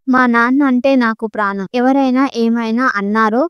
మా నాన్న అంటే నాకు ప్రాణం. ఎవరైనా ఏమైనా అన్నారో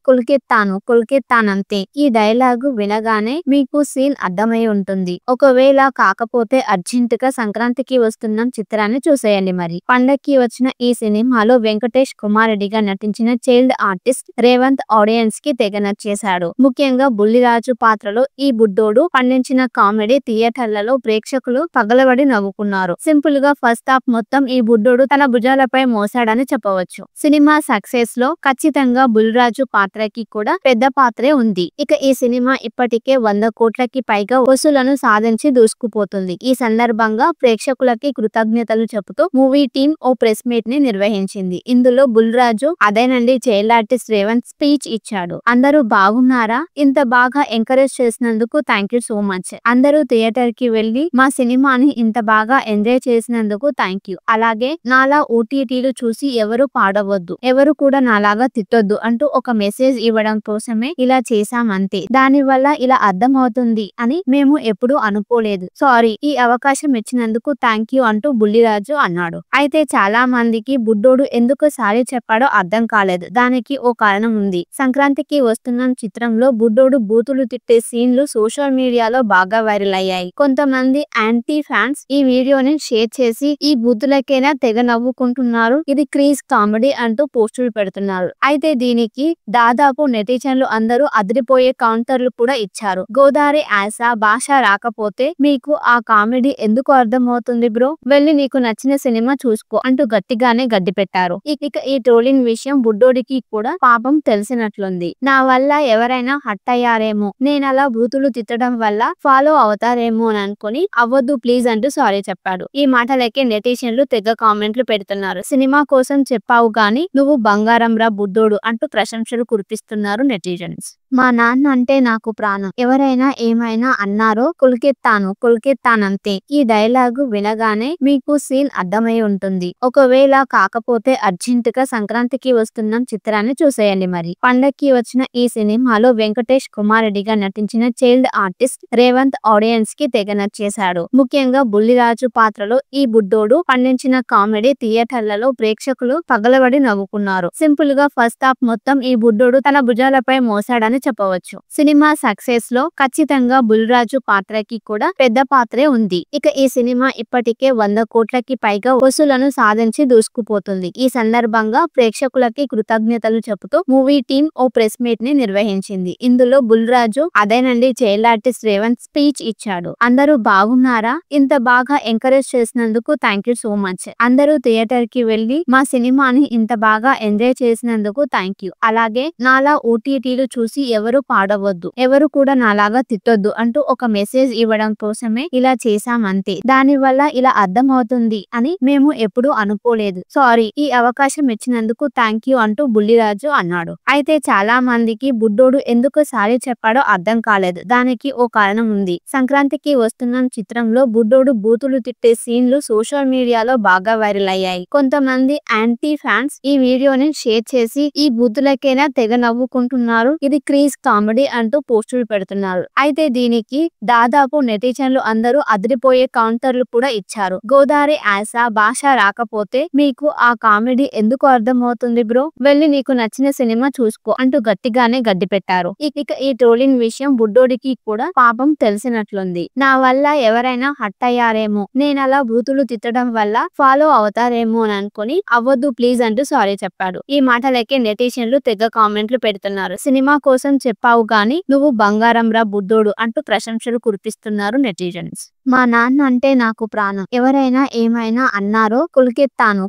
కులికెత్తానంతే. ఈ డైలాగు వినగానే మీకు సీన్ అర్థమై ఉంటుంది. ఒకవేళ కాకపోతే అర్జెంటుగా సంక్రాంతికి వస్తున్న చిత్రాన్ని చూసేయండి మరి. పండక్కి వచ్చిన ఈ సినిమాలో వెంకటేష్ కుమారుడిగా నటించిన చైల్డ్ ఆర్టిస్ట్ రేవంత్ ఆడియన్స్ కి తెగ నచ్చేశాడు. ముఖ్యంగా బుల్లిరాజు పాత్రలో ఈ బుడ్డోడు పండించిన కామెడీ థియేటర్లలో ప్రేక్షకులు పగలబడి నవ్వుకున్నారు. సింపుల్ గా ఫస్ట్ హాఫ్ మొత్తం ఈ బుడ్డోడు తన భుజాలపై మోసాడని చెప్పవచ్చు. సినిమా సక్సెస్ లో ఖచ్చితంగా బుల్లిరాజు పాత్రకి కూడా పెద్ద పాత్రే ఉంది. ఇక ఈ సినిమా ఇప్పటికే 100 కోట్లకి పైగా వసూలను సాధించి దూసుకుపోతుంది. ఈ సందర్భంగా ప్రేక్షకులకి కృతజ్ఞతలు చెబుతూ మూవీ టీం ఓ ప్రెస్ మీట్ ని నిర్వహించింది. ఇందులో బుల్లిరాజు అదేనండి చైల్డ్ ఆర్టిస్ట్ రేవంత్ స్పీచ్ ఇచ్చాడు. అందరూ బాగున్నారా? ఇంత బాగా ఎంకరేజ్ చేసినందుకు థ్యాంక్ యూ సో మచ్. అందరూ థియేటర్ కి వెళ్లి మా సినిమాని ఇంత బాగా ఎంజాయ్ చేసినందుకు థ్యాంక్ యూ. అలాగే నాలా ఓటీటీలు చూసి ఎవరు పాడవద్దు, ఎవరు కూడా నాలాగా తిట్టొద్దు అంటూ ఒక మెసేజ్ ఇవ్వడం కోసమే ఇలా చేశామంతే. దాని వల్ల ఇలా అర్థం అవుతుంది అని మేము ఎప్పుడూ అనుకోలేదు. సారీ, ఈ అవకాశం ఇచ్చినందుకు థ్యాంక్ యూ అంటూ బుల్లిరాజు అన్నాడు. అయితే చాలా మందికి బుడ్డోడు ఎందుకు సారీ చెప్పాడో అర్థం కాలేదు. దానికి ఓ కారణం ఉంది. సంక్రాంతికి వస్తున్న చిత్రంలో బుడ్డోడు బూతులు తిట్టే సీన్లు సోషల్ మీడియాలో బాగా వైరల్ అయ్యాయి. కొంతమంది యాంటీ ఫ్యాన్స్ ఈ వీడియోని షేర్ చేసి ఈ బూతులకైనా తెగ నవ్వుకుంటున్నారు, ఇది క్రీజ్ కామెడీ అంటూ పోస్టులు పెడుతున్నారు. అయితే దీనికి దాదాపు నెటిజన్లు అందరూ అదిరిపోయే కౌంటర్లు కూడా ఇచ్చారు. గోదావరి యాస భాష రాకపోతే మీకు ఆ కామెడీ ఎందుకు అర్థమవుతుంది బ్రో, వెళ్ళి నీకు నచ్చిన సినిమా చూసుకో అంటూ గట్టిగానే గడ్డి పెట్టారు. ఇక ఈ ట్రోలింగ్ విషయం బుడ్డోడికి కూడా పాపం తెలిసినట్లుంది. నా వల్ల ఎవరైనా హట్ అయ్యారేమో, నేనలా బూతులు తిట్టడం వల్ల ఫాలో అవుతారేమో అని అనుకుని అవ్వద్దు ప్లీజ్ అంటూ సారీ చెప్పాడు. ఈ మాటలకే నెటిజన్లు తెగ కామెంట్లు పెడుతున్నారు. సినిమా కోసం చెప్పావు గాని నువ్వు బంగారం రా బుడ్డోడు అంటూ ప్రశంసలు కురిపిస్తున్నారు నెటిజన్స్. మా నాన్న అంటే నాకు ప్రాణం. ఎవరైనా ఏమైనా అన్నారో కులికెత్తానంతే. ఈ డైలాగు వినగానే మీకు సీన్ అర్థమై ఉంటుంది. ఒకవేళ కాకపోతే అర్జెంటుగా సంక్రాంతికి వస్తున్న చిత్రాన్ని చూసేయండి మరి. పండక్కి వచ్చిన ఈ సినిమాలో వెంకటేష్ కుమారుడిగా నటించిన చైల్డ్ ఆర్టిస్ట్ రేవంత్ ఆడియన్స్ కి తెగ నచ్చేశాడు. ముఖ్యంగా బుల్లిరాజు పాత్రలో ఈ బుడ్డోడు పండించిన కామెడీ థియేటర్లలో ప్రేక్షకులు పగలబడి నవ్వుకున్నారు. సింపుల్ గా ఫస్ట్ హాఫ్ మొత్తం ఈ బుడ్డోడు తన భుజాలపై మోసాడని చెప్పవచ్చు. సినిమా సక్సెస్ లో ఖచ్చితంగా బుల్లిరాజు పాత్రకి కూడా పెద్ద పాత్రే ఉంది. ఇక ఈ సినిమా ఇప్పటికే 100 కోట్లకి పైగా వసూలను సాధించి దూసుకుపోతుంది. ఈ సందర్భంగా ప్రేక్షకులకి కృతజ్ఞతలు చెబుతూ మూవీ టీం ఓ ప్రెస్ మీట్ ని నిర్వహించింది. ఇందులో బుల్లిరాజు అదేనండి చైల్డ్ ఆర్టిస్ట్ రేవంత్ స్పీచ్ ఇచ్చాడు. అందరూ బాగున్నారా? ఇంత బాగా ఎంకరేజ్ చేసినందుకు థ్యాంక్ యూ సో మచ్. అందరూ థియేటర్ కి వెళ్లి మా సినిమాని ఇంత బాగా ఎంజాయ్ చేసినందుకు థ్యాంక్ యూ. అలాగే నాలా ఓటీటీలు చూసి ఎవరు పాడవద్దు, ఎవరు కూడా నాలాగా తిట్టొద్దు అంటూ ఒక మెసేజ్ ఇవ్వడం కోసమే ఇలా చేశామంతే. దాని వల్ల ఇలా అర్థం అవుతుంది అని మేము ఎప్పుడూ అనుకోలేదు. సారీ, ఈ అవకాశం ఇచ్చినందుకు థ్యాంక్ యూ అంటూ బుల్లిరాజు అన్నాడు. అయితే చాలా మందికి బుడ్డోడు ఎందుకు సారీ చెప్పాడో అర్థం కాలేదు. దానికి ఓ కారణం ఉంది. సంక్రాంతికి వస్తున్న చిత్రంలో బుడ్డోడు బూతులు తిట్టే సీన్లు సోషల్ మీడియాలో బాగా వైరల్ అయ్యాయి. కొంతమంది యాంటీ ఫ్యాన్స్ ఈ వీడియోని షేర్ చేసి ఈ బూతులకైనా తెగ నవ్వుకుంటున్నారు, ఇది క్రీజ్ కామెడీ అంటూ పోస్టులు పెడుతున్నారు. అయితే దీనికి దాదాపు నెటిజన్లు అందరూ అదిరిపోయే కౌంటర్లు కూడా ఇచ్చారు. గోదావరి యాస భాష రాకపోతే మీకు ఆ కామెడీ ఎందుకు అర్థమవుతుంది బ్రో, వెళ్ళి నీకు నచ్చిన సినిమా చూసుకో అంటూ గట్టిగానే గడ్డి పెట్టారు. ఇక ఈ ట్రోలింగ్ విషయం బుడ్డోడికి కూడా పాపం తెలిసినట్లుంది. నా వల్ల ఎవరైనా హట్ అయ్యారేమో, నేనలా బూతులు తిట్టడం వల్ల ఫాలో అవుతారేమో అని అనుకుని అవ్వద్దు ప్లీజ్ అంటూ సారీ చెప్పాడు. ఈ మాటలకే నెటిజన్లు తెగ కామెంట్లు పెడుతున్నారు. సినిమా కోసం చెప్పావు గాని నువ్వు బంగారం రా బుడ్డోడు అంటూ ప్రశంసలు కురిపిస్తున్నారు నెటిజన్స్. మా నాన్న అంటే నాకు ప్రాణం. ఎవరైనా ఏమైనా అన్నారో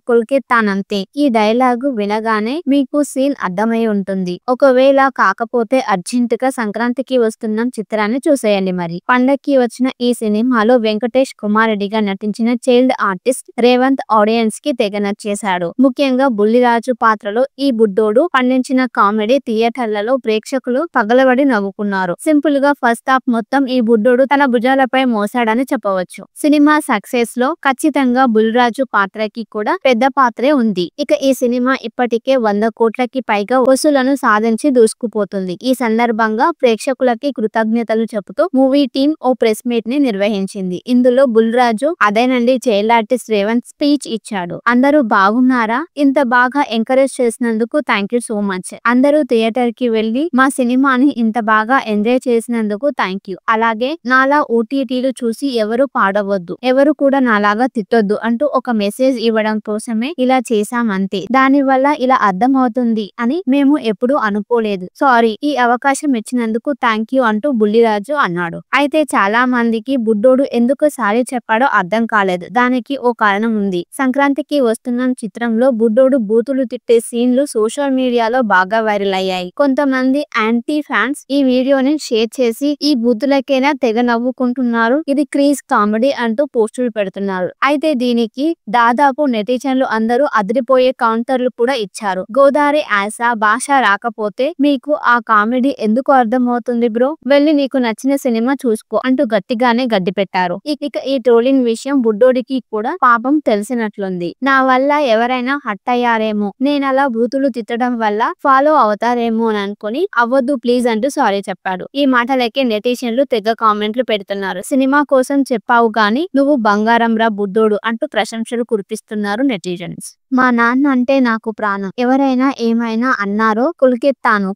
కులికెత్తానంతే. ఈ డైలాగు వినగానే మీకు సీన్ అర్థమై ఉంటుంది. ఒకవేళ కాకపోతే అర్జెంటుగా సంక్రాంతికి వస్తున్న చిత్రాన్ని చూసేయండి మరి. పండక్కి వచ్చిన ఈ సినిమాలో వెంకటేష్ కుమారుడిగా నటించిన చైల్డ్ ఆర్టిస్ట్ రేవంత్ ఆడియన్స్ కి తెగ నచ్చేశాడు. ముఖ్యంగా బుల్లిరాజు పాత్రలో ఈ బుడ్డోడు పండించిన కామెడీ థియేటర్లలో ప్రేక్షకులు పగలబడి నవ్వుకున్నారు. సింపుల్ గా ఫస్ట్ హాఫ్ మొత్తం ఈ బుడ్డోడు తన భుజాలపై మోసాడని చెప్పవచ్చు. సినిమా సక్సెస్ లో ఖచ్చితంగా బుల్లిరాజు పాత్రకి కూడా పెద్ద పాత్రే ఉంది. ఇక ఈ సినిమా ఇప్పటికే 100 కోట్లకి పైగా వసూలను సాధించి దూసుకుపోతుంది. ఈ సందర్భంగా ప్రేక్షకులకి కృతజ్ఞతలు చెబుతూ మూవీ టీం ఓ ప్రెస్ మీట్ ని నిర్వహించింది. ఇందులో బుల్లిరాజు అదేనండి చైల్డ్ ఆర్టిస్ట్ రేవంత్ స్పీచ్ ఇచ్చాడు. అందరూ బాగున్నారా? ఇంత బాగా ఎంకరేజ్ చేసినందుకు థ్యాంక్ యూ సో మచ్. అందరూ థియేటర్ కి వెళ్లి మా సినిమాని ఇంత బాగా ఎంజాయ్ చేసినందుకు థ్యాంక్ యూ. అలాగే నాలా ఓటీటీలు చూసి ఎవరు పాడవద్దు, ఎవరు కూడా నాలాగా తిట్టొద్దు అంటూ ఒక మెసేజ్ ఇవ్వడం కోసమే ఇలా చేశామంతే. దాని వల్ల ఇలా అర్థం అవుతుంది అని మేము ఎప్పుడూ అనుకోలేదు. సారీ, ఈ అవకాశం ఇచ్చినందుకు థ్యాంక్ యూ అంటూ బుల్లిరాజు అన్నాడు. అయితే చాలా మందికి బుడ్డోడు ఎందుకు సారీ చెప్పాడో అర్థం కాలేదు. దానికి ఓ కారణం ఉంది. సంక్రాంతికి వస్తున్న చిత్రంలో బుడ్డోడు బూతులు తిట్టే సీన్లు సోషల్ మీడియాలో బాగా వైరల్ అయ్యాయి. కొంతమంది యాంటీ ఫ్యాన్స్ ఈ వీడియోని షేర్ చేసి ఈ బూతులకైనా తెగ నవ్వుకుంటున్నారు, ఇది క్రీజ్ కామెడీ అంటూ పోస్టులు పెడుతున్నారు. అయితే దీనికి దాదాపు నెటిజన్లు అందరూ అదిరిపోయే కౌంటర్లు కూడా ఇచ్చారు. గోదావరి యాస భాష రాకపోతే మీకు ఆ కామెడీ ఎందుకు అర్థమవుతుంది బ్రో, వెళ్ళి నీకు నచ్చిన సినిమా చూసుకో అంటూ గట్టిగానే గడ్డి పెట్టారు. ఇక ఈ ట్రోలింగ్ విషయం బుడ్డోడికి కూడా పాపం తెలిసినట్లుంది. నా వల్ల ఎవరైనా హట్ అయ్యారేమో, నేనలా బూతులు తిట్టడం వల్ల ఫాలో అవుతారేమో అని అనుకుని అవ్వద్దు ప్లీజ్ అంటూ సారీ చెప్పాడు. ఈ మాటలకే నెటిజన్లు తెగ కామెంట్లు పెడుతున్నారు. సినిమా కోసం చెప్పావు గాని నువ్వు బంగారం రా బుడ్డోడు అంటూ ప్రశంసలు కురిపిస్తున్నారు నెటిజన్స్. మా నాన్న అంటే నాకు ప్రాణం, ఎవరైనా ఏమైనా అన్నారో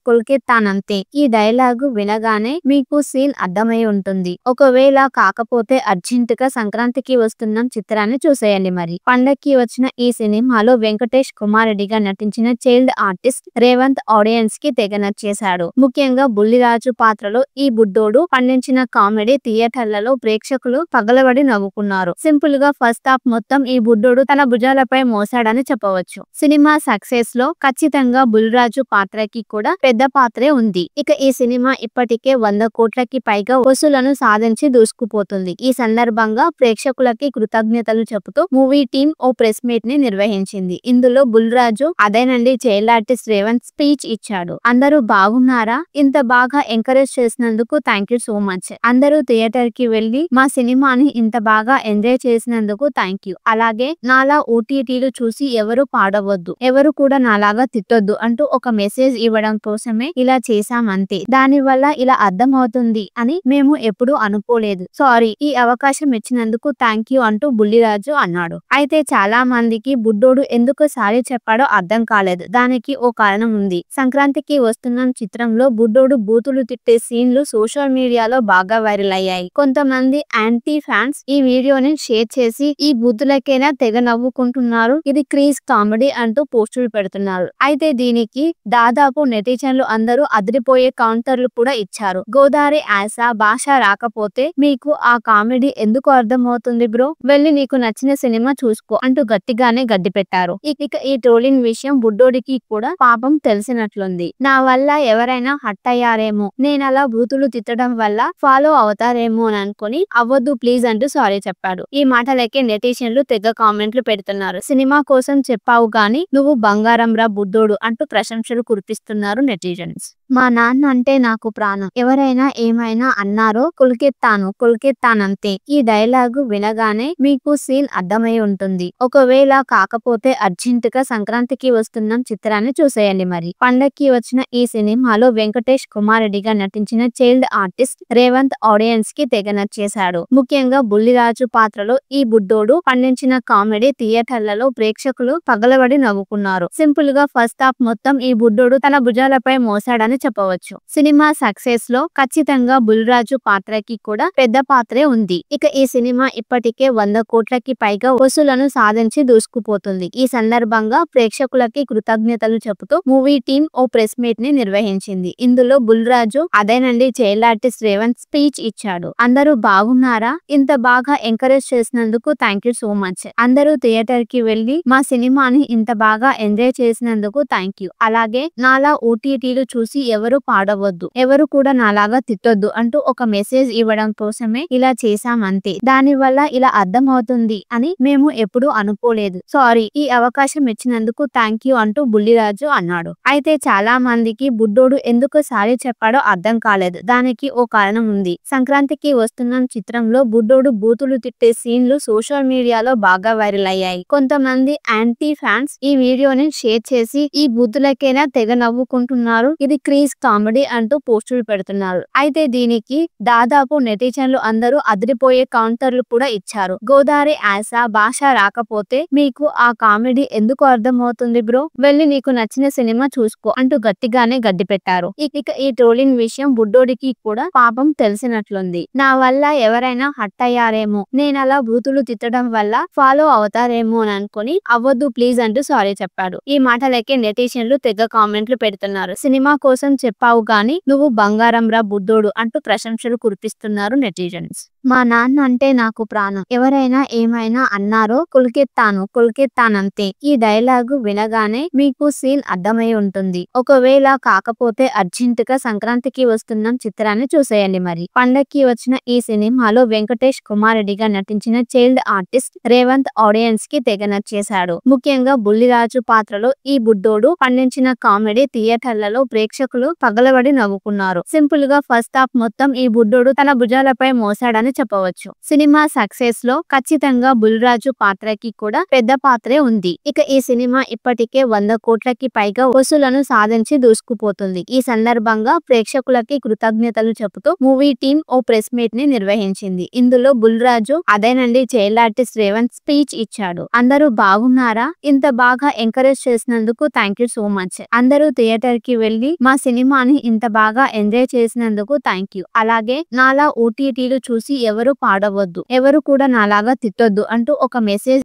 కులికెత్తానంతే. ఈ డైలాగు వినగానే మీకు సీన్ అర్థమై ఉంటుంది. ఒకవేళ కాకపోతే అర్జెంట్ గా సంక్రాంతికి వస్తున్న చిత్రాన్ని చూసేయండి. మరి పండక్కి వచ్చిన ఈ సినిమాలో వెంకటేష్ కుమారెడ్డిగా నటించిన చైల్డ్ ఆర్టిస్ట్ రేవంత్ ఆడియన్స్ కి తెగ నచ్చేశాడు. ముఖ్యంగా బుల్లిరాజు పాత్రలో ఈ బుడ్డోడు పండించిన కామెడీ థియేటర్లలో ప్రేక్షకులు పగలబడి నవ్వుకున్నారు. సింపుల్ గా ఫస్ట్ హాఫ్ మొత్తం ఈ బుడ్డోడు తన భుజాలపై మోసాడని చెప్పవచ్చు. సినిమా సక్సెస్ లో ఖచ్చితంగా బుల్లిరాజు పాత్రకి కూడా పెద్ద పాత్రే ఉంది. ఇక ఈ సినిమా ఇప్పటికే 100 కోట్లకి పైగా వసూలను సాధించి దూసుకుపోతుంది. ఈ సందర్భంగా ప్రేక్షకులకి కృతజ్ఞతలు చెబుతూ మూవీ టీం ఓ ప్రెస్ మీట్ ని నిర్వహించింది. ఇందులో బుల్లిరాజు అదేనండి చైల్డ్ ఆర్టిస్ట్ రేవంత్ స్పీచ్ ఇచ్చాడు. అందరూ బాగున్నారా? ఇంత బాగా ఎంకరేజ్ చేసినందుకు థ్యాంక్ యూ సో మచ్. అందరూ థియేటర్ కి వెళ్లి మా సినిమాని ఇంత బాగా ఎంజాయ్ చేసినందుకు థ్యాంక్ యూ. అలాగే నాలా ఓటీటీలు చూసి ఎవరు పాడవద్దు, ఎవరు కూడా నాలాగా తిట్టొద్దు అంటూ ఒక మెసేజ్ ఇవ్వడం కోసమే ఇలా చేశామంతే. దాని వల్ల ఇలా అర్థం అవుతుంది అని మేము ఎప్పుడూ అనుకోలేదు. సారీ, ఈ అవకాశం ఇచ్చినందుకు థ్యాంక్ యూ అంటూ బుల్లిరాజు అన్నాడు. అయితే చాలా మందికి బుడ్డోడు ఎందుకు సారీ చెప్పాడో అర్థం కాలేదు. దానికి ఓ కారణం ఉంది. సంక్రాంతికి వస్తున్న చిత్రంలో బుడ్డోడు బూతులు తిట్టే సీన్లు సోషల్ మీడియాలో బాగా వైరల్ అయ్యాయి. కొంతమంది యాంటీ ఫ్యాన్స్ ఈ వీడియోని షేర్ చేసి ఈ బూతులకైనా తెగ నవ్వుకుంటున్నారు, ఇది క్రీజ్ కామెడీ అంటూ పోస్టులు పెడుతున్నారు. అయితే దీనికి దాదాపు నెటిజన్లు అందరూ అదిరిపోయే కౌంటర్లు కూడా ఇచ్చారు. గోదావరి యాస భాష రాకపోతే మీకు ఆ కామెడీ ఎందుకు అర్థమవుతుంది బ్రో, వెళ్ళి నీకు నచ్చిన సినిమా చూసుకో అంటూ గట్టిగానే గడ్డి పెట్టారు. ఇక ఈ ట్రోలింగ్ విషయం బుడ్డోడికి కూడా పాపం తెలిసినట్లుంది. నా వల్ల ఎవరైనా హట్ అయ్యారేమో, నేనలా బూతులు తిట్టడం వల్ల ఫాలో అవుతారేమో అని అనుకుని అవ్వద్దు ప్లీజ్ అంటూ సారీ చెప్పాడు. ఈ మాటలకే నెటిజన్లు తెగ కామెంట్లు పెడుతున్నారు. సినిమా కోసం చెప్పావు గాని నువ్వు బంగారం రా బుడ్డోడు అంటూ ప్రశంసలు కురిపిస్తున్నారు నెటిజన్స్. మా నాన్న అంటే నాకు ప్రాణం, ఎవరైనా ఏమైనా అన్నారో కులికెత్తానంతే. ఈ డైలాగు వినగానే మీకు సీన్ అర్థమై ఉంటుంది. ఒకవేళ కాకపోతే అర్జెంట్ గా సంక్రాంతికి వస్తున్న చిత్రాన్ని చూసేయండి. మరి పండక్కి వచ్చిన ఈ సినిమాలో వెంకటేష్ కుమారెడ్డిగా నటించిన చైల్డ్ ఆర్టిస్ట్ రేవంత్ ఆడియన్స్ కి తెగ నచ్చేశాడు. ముఖ్యంగా బుల్లిరాజు పాత్రలో ఈ బుడ్డోడు పండించిన కామెడీ థియేటర్లలో ప్రేక్షకులు పగలబడి నవ్వుకున్నారు. సింపుల్ గా ఫస్ట్ హాఫ్ మొత్తం ఈ బుడ్డోడు తన భుజాలపై మోసాడని చెప్పవచ్చు. సినిమా సక్సెస్ లో ఖచ్చితంగా బుల్లిరాజు పాత్రకి కూడా పెద్ద పాత్రే ఉంది. ఇక ఈ సినిమా ఇప్పటికే 100 కోట్లకి పైగా వసూలను సాధించి దూసుకుపోతుంది. ఈ సందర్భంగా ప్రేక్షకులకి కృతజ్ఞతలు చెబుతూ మూవీ టీం ఓ ప్రెస్ మీట్ ని నిర్వహించింది. ఇందులో బుల్లిరాజు అదేనండి చైల్డ్ ఆర్టిస్ట్ రేవంత్ స్పీచ్ ఇచ్చాడు. అందరూ బాగున్నారా? ఇంత బాగా ఎంకరేజ్ చేసినందుకు థ్యాంక్ యూ సో మచ్. అందరూ థియేటర్ కి వెళ్లి మా సినిమాని ఇంత బాగా ఎంజాయ్ చేసినందుకు థ్యాంక్ యూ. అలాగే నాలా ఓటీటీలు చూసి ఎవరు పాడవద్దు, ఎవరు కూడా నాలాగా తిట్టొద్దు అంటూ ఒక మెసేజ్ ఇవ్వడం కోసమే ఇలా చేశాం అంతే. దాని వల్ల ఇలా అర్థమవుతుంది అని మేము ఎప్పుడూ అనుకోలేదు. సారీ, ఈ అవకాశం ఇచ్చినందుకు థ్యాంక్ యూ అంటూ బుల్లిరాజు అన్నాడు. అయితే చాలా మందికి బుడ్డోడు ఎందుకు సారీ చెప్పాడో అర్థం కాలేదు. దానికి ఓ కారణం ఉంది. సంక్రాంతికి వస్తున్న చిత్రంలో బుడ్డోడు బూతులు తిట్టే సీన్లు సోషల్ మీడియాలో బాగా వైరల్ అయ్యాయి. కొంతమంది యాంటీ ఫ్యాన్స్ ఈ వీడియోని షేర్ చేసి ఈ బూతులకైనా తెగ నవ్వుకుంటున్నారు, ఇది క్రీజ్ కామెడీ అంటూ పోస్టులు పెడుతున్నారు. అయితే దీనికి దాదాపు నెటిజన్లు అందరూ అదిరిపోయే కౌంటర్లు కూడా ఇచ్చారు. గోదావరి భాష రాకపోతే మీకు ఆ కామెడీ ఎందుకు అర్థమవుతుంది బ్రో, వెళ్ళి నీకు నచ్చిన సినిమా చూసుకో అంటూ గట్టిగానే గడ్డి పెట్టారు. ఇక ఈ ట్రోలింగ్ విషయం బుడ్డోడికి కూడా పాపం తెలిసినట్లుంది. నా వల్ల ఎవరైనా హట్ అయ్యారేమో, నేనలా బూతులు తిట్టడం వల్ల ఫాలో అవుతారేమో అని అనుకుని అవ్వద్దు ప్లీజ్ అంటూ సారీ చెప్పాడు. ఈ మాటలకే నెటిజన్లు తెగ కామెంట్లు పెడుతున్నారు. సినిమా కోసం చెప్పావు గాని నువ్వు బంగారం రా బుడ్డోడు అంటూ ప్రశంసలు కురిపిస్తున్నారు నెటిజన్స్. మా నాన్న అంటే నాకు ప్రాణం, ఎవరైనా ఏమైనా అన్నారో కులికెత్తానంతే. ఈ డైలాగు వినగానే మీకు సీన్ అర్థమై ఉంటుంది. ఒకవేళ కాకపోతే అర్జెంటుగా సంక్రాంతికి వస్తున్న చిత్రాన్ని చూసేయండి. మరి పండక్కి వచ్చిన ఈ సినిమాలో వెంకటేష్ కుమారెడ్డిగా నటించిన చైల్డ్ ఆర్టిస్ట్ రేవంత్ ఆడియన్స్ కి తెగ నచ్చేశాడు. ముఖ్యంగా బుల్లిరాజు పాత్రలో ఈ బుడ్డోడు పండించిన కామెడీ థియేటర్లలో ప్రేక్షకులు పగలబడి నవ్వుకున్నారు. సింపుల్ గా ఫస్ట్ హాఫ్ మొత్తం ఈ బుడ్డోడు తన భుజాలపై మోసాడని చెప్పవచ్చు. సినిమా సక్సెస్ లో ఖచ్చితంగా బుల్లిరాజు పాత్రకి కూడా పెద్ద పాత్రే ఉంది. ఇక ఈ సినిమా ఇప్పటికే 100 కోట్లకి పైగా వసూలను సాధించి దూసుకుపోతుంది. ఈ సందర్భంగా ప్రేక్షకులకి కృతజ్ఞతలు చెబుతూ మూవీ టీం ఓ ప్రెస్ మీట్ ని నిర్వహించింది. ఇందులో బుల్లిరాజు అదేనండి చైల్డ్ ఆర్టిస్ట్ రేవంత్ స్పీచ్ ఇచ్చాడు. అందరూ బాగున్నారా, ఇంత బాగా ఎంకరేజ్ చేసినందుకు థ్యాంక్ యూ సో మచ్, అందరూ థియేటర్ కి వెళ్లి మా సినిమాని ఇంత బాగా ఎంజాయ్ చేసినందుకు థ్యాంక్ యూ, అలాగే నాలా ఓటీటీలు చూసి ఎవరు పాడవద్దు, ఎవరు కూడా నాలాగా తిట్టొద్దు అంటూ ఒక మెసేజ్